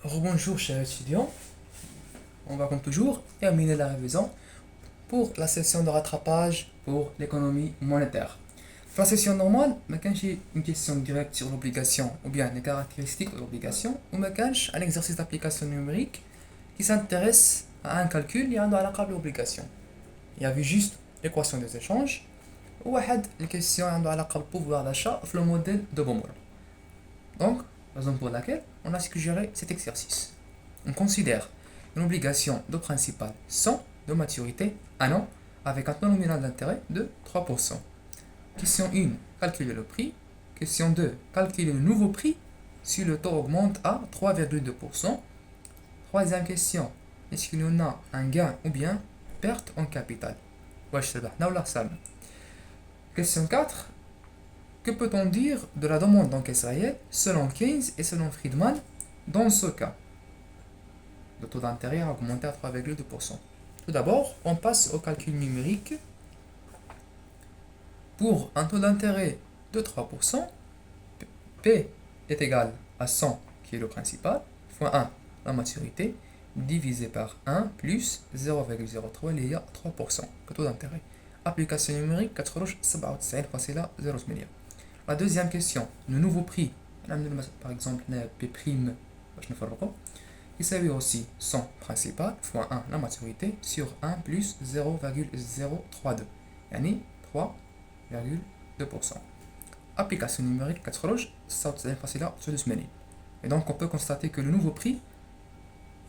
Rebonjour chers étudiants, on va comme toujours terminer la révision pour la session de rattrapage pour l'économie monétaire. Dans la session normale, j'ai une question directe sur l'obligation ou bien les caractéristiques de l'obligation ou un exercice d'application numérique qui s'intéresse à un calcul et à l'obligation. Il y avait juste l'équation des échanges ou les questions le pouvoir d'achat dans le modèle de Bomor. Donc, raison pour laquelle on a suggéré cet exercice. On considère une obligation de principal sans de maturité 1 an avec un taux nominal d'intérêt de 3%. Question 1, calculer le prix. Question 2, calculer le nouveau prix si le taux augmente à 3,2%. Troisième question, est-ce qu'il y en a un gain ou bien perte en capital? Question 4, que peut-on dire de la demande d'encaisse réelle selon Keynes et selon Friedman dans ce cas? Le taux d'intérêt a augmenté à 3,2%. Tout d'abord, on passe au calcul numérique. Pour un taux d'intérêt de 3%, P est égal à 100, qui est le principal, fois 1, la maturité, divisé par 1 plus 0,03, il y a 3%, le taux d'intérêt. Application numérique, 97.08. La deuxième question, le nouveau prix, par exemple, P', il s'agit aussi 100 principal fois 1 la maturité sur 1 plus 0,032, yani 3,2%. Application numérique 4 et donc on peut constater que le nouveau prix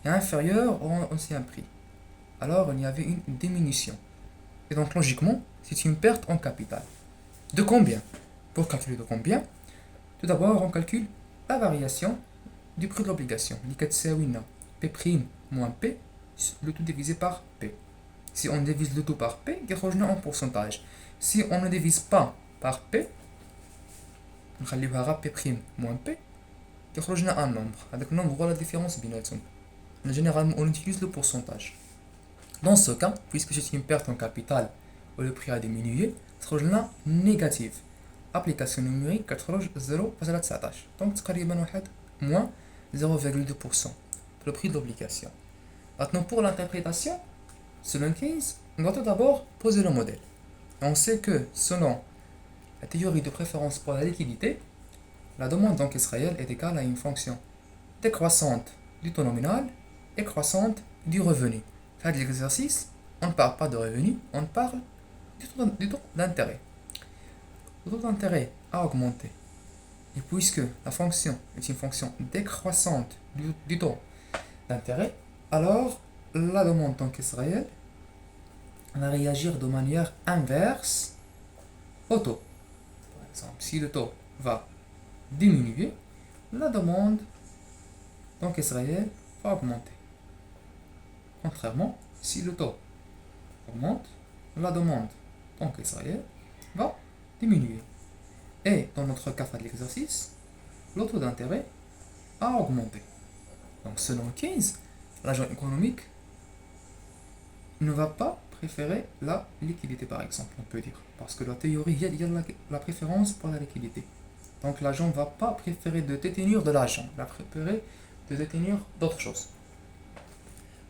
est inférieur au ancien prix. Alors il y avait une diminution. Et donc logiquement, c'est une perte en capital. De combien? Pour calculer de combien? Tout d'abord, on calcule la variation du prix de l'obligation. P' moins P, le tout divisé par P. Si on divise le tout par P, il y a un pourcentage. Si on ne divise pas par P, on va P' moins P, il y a un nombre. Avec le nombre, voilà la différence. Généralement, on utilise le pourcentage. Dans ce cas, puisque c'est une perte en capital où le prix a diminué, c'est négative. Application numérique 0,19. Donc, c'est moins 0,2%. Le prix de l'obligation. Maintenant, pour l'interprétation, selon Keynes, on doit tout d'abord poser le modèle. On sait que, selon la théorie de préférence pour la liquidité, la demande d'encaisse réelle est égale à une fonction décroissante du taux nominal et croissante du revenu. Dans l'exercice, on ne parle pas de revenu, on parle du taux d'intérêt. Le taux d'intérêt a augmenté. Et puisque la fonction est une fonction décroissante du taux d'intérêt, alors la demande d'encaisse réelle va réagir de manière inverse au taux. Par exemple, si le taux va diminuer, la demande d'encaisse réelle va augmenter. Contrairement, si le taux augmente, la demande d'encaisse réelle va diminuer. Et dans notre cas de l'exercice, le taux d'intérêt a augmenté. Donc selon Keynes, l'agent économique ne va pas préférer la liquidité par exemple, on peut dire. Parce que la théorie, il y a la préférence pour la liquidité. Donc l'agent ne va pas préférer de détenir de l'argent, il va préférer de détenir d'autres choses.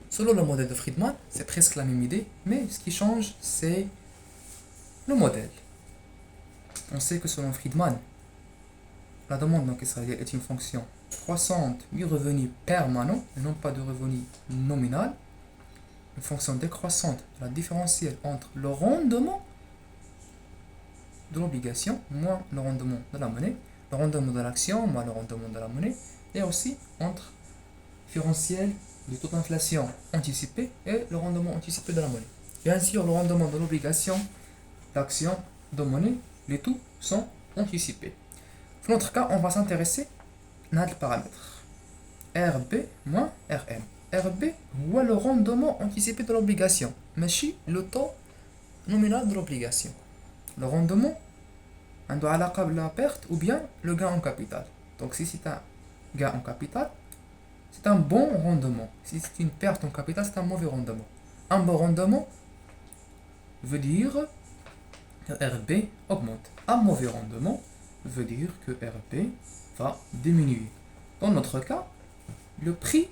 Selon le modèle de Friedman, c'est presque la même idée, mais ce qui change, c'est le modèle. On sait que selon Friedman, la demande d'encaisse réelle est une fonction croissante du revenu permanent, et non pas de revenu nominal. Une fonction décroissante de la différentielle entre le rendement de l'obligation moins le rendement de la monnaie, le rendement de l'action moins le rendement de la monnaie, et aussi entre différentiel du taux d'inflation anticipé et le rendement anticipé de la monnaie. Bien sûr, le rendement de l'obligation, l'action, de monnaie, les taux sont anticipés. Dans notre cas, on va s'intéresser à un paramètre. RB moins RM. RB ou le rendement anticipé de l'obligation, mais le taux nominal de l'obligation. Le rendement, on doit la perte ou bien le gain en capital. Donc si c'est un gain en capital, c'est un bon rendement. Si c'est une perte en capital, c'est un mauvais rendement. Un bon rendement veut dire que RB augmente. Un mauvais rendement veut dire que RB va diminuer. Dans notre cas, le prix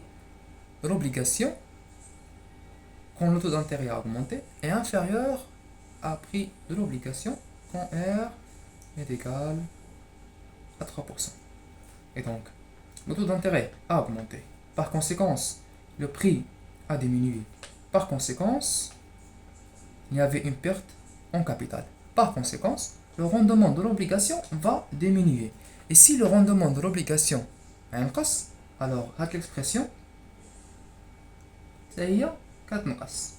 de l'obligation, quand le taux d'intérêt a augmenté, est inférieur au prix de l'obligation quand R est égal à 3%. Et donc, le taux d'intérêt a augmenté. Par conséquence, le prix a diminué. Par conséquence, il y avait une perte en capital. Par conséquence, le rendement de l'obligation va diminuer. Et si le rendement de l'obligation est alors l'expression c'est 4 نقص.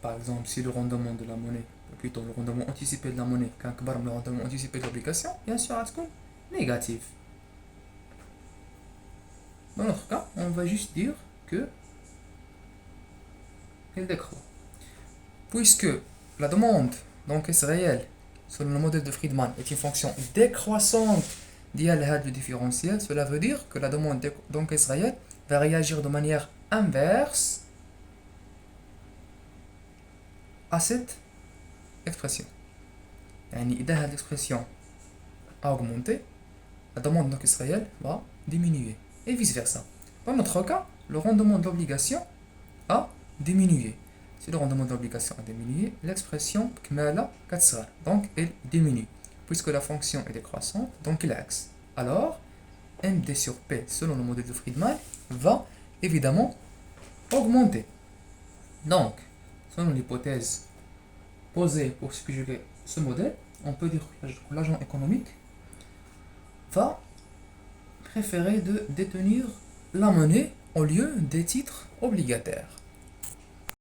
Par exemple, si le rendement de la monnaie, ou plutôt le rendement anticipé de la monnaie, quand le rendement anticipé de l'obligation, bien sûr, est négatif. Dans notre cas, on va juste dire que elle décroît. Puisque la demande d'encaisse réelle selon le modèle de Friedman est une fonction décroissante du différentiel, cela veut dire que la demande d'encaisse réelle va réagir de manière inverse à cette expression. يعني إذا هذه l'expression a augmenté, la demande d'encaisse réelle va diminuer. Et vice versa. Dans notre cas, le rendement de l'obligation a diminué. Si le rendement de l'obligation a diminué, l'expression كمالة كتصغر, donc elle diminue. Puisque la fonction est décroissante, donc il axe. Alors, MD sur P, selon le modèle de Friedman, va évidemment augmenter. Donc, selon l'hypothèse posée pour suggérer ce modèle, on peut dire que l'agent économique va préférer de détenir la monnaie au lieu des titres obligataires.